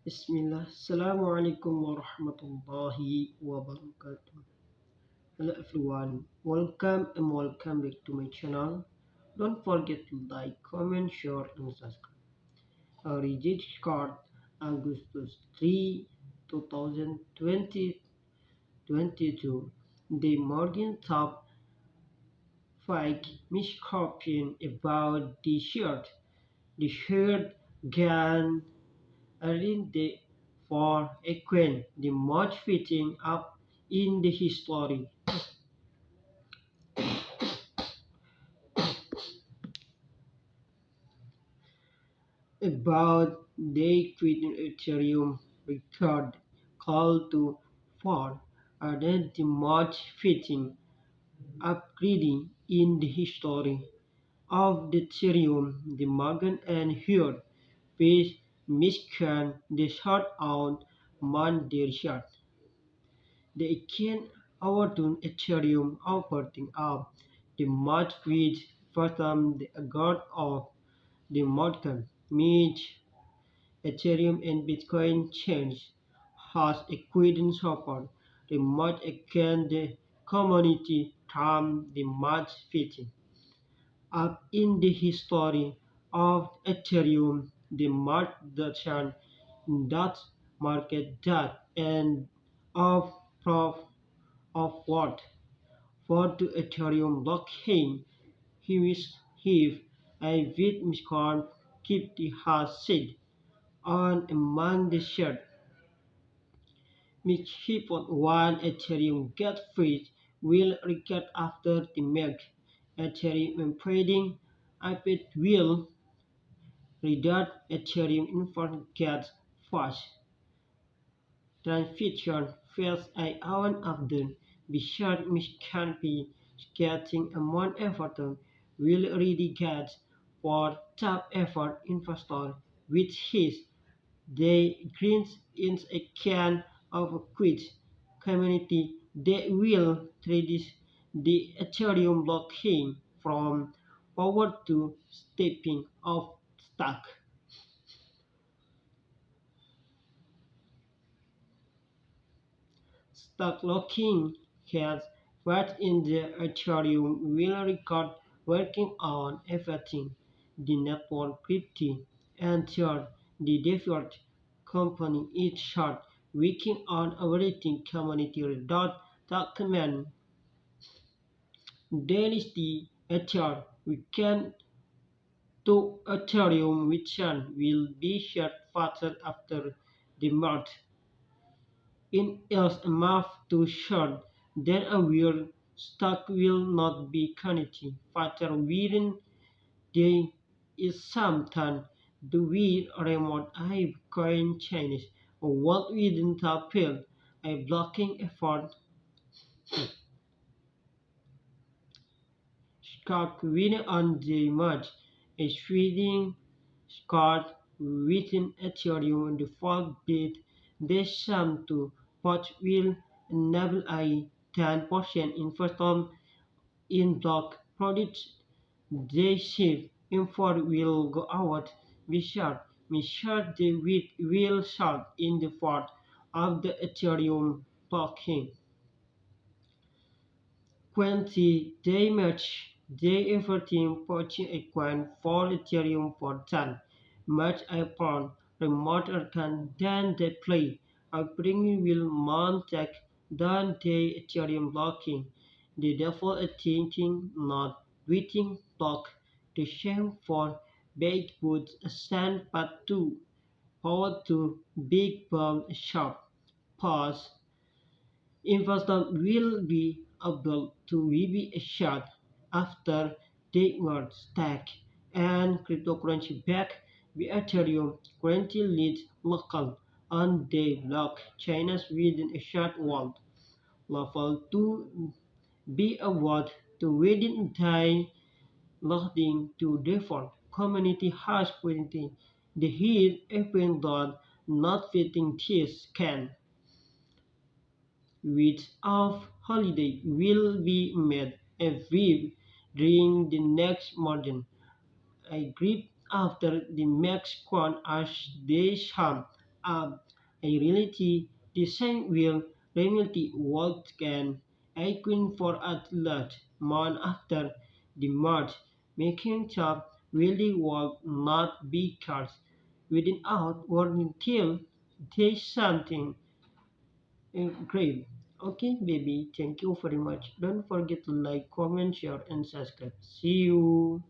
Bismillah. Assalamu alaikum wa rahmatullahi wa barakatuh. Hello everyone. Welcome back to my channel. Don't forget to like, comment, share and subscribe. A rigid card August 3, 2022. The Morgan top 5 misconception about the shirt. The shirt gan aren't they for a queen, the most fitting up in the history. About the queen Ethereum record call to for aren't the most fitting upgrading in the history of the Ethereum, the Morgan and here face Michigan the short out man their shot. They can overturn Ethereum operating up the much which fathom the god of the market, which Ethereum and Bitcoin chains has equidin support, the much again the community term the much fitting. Up in the history of Ethereum, the market that market that and of proof of work for the Ethereum blockchain. If a Bitcoin keep the has said on among the shared mischief one Ethereum get free will record after the make Ethereum trading it will redact Ethereum info gets fast transmission fails a hour after Bishop Miscanpi getting a one effort will already get for top effort investor with his they greens in a can of a quit community they will trade the Ethereum blockchain from forward to stepping off stack. Stock locking has what in the Ethereum will record working on everything the network crypto and third the default company is short working on everything community dot document. There is the Ether we can to Ethereum which will be shared faster after the merge in else enough to short, then a weird stock will not be connected. Faster within there is sometimes the weird remote I coin change what within the field a blocking effort stock within on the merge a swinging Scott within Ethereum default bid they sum to what will enable a 10% investment in block products they shift import will go out we short the wheat will short in the part of the Ethereum blockchain. 20 they match they everything purchase a coin for Ethereum for 10 much upon remote can then they play a bring will tech then they Ethereum blocking the default thinking not waiting block the same for big woods stand but 2 power to big bomb shop pause investors will be able to be assured after they were stacked and cryptocurrency back with Ethereum currently leads local on the block China's within a short world. Level 2 be award to within time loading to default community hash quality the heat open dot not fitting this can which of holiday will be made a viv during the next modern. I grip after the max quan as they sham up a reality design will remotely work can a queen for at large month after the merge, making top really work not big cards without warning till there's something grave. Okay, baby, thank you very much. Don't forget to like, comment, share, and subscribe. See you.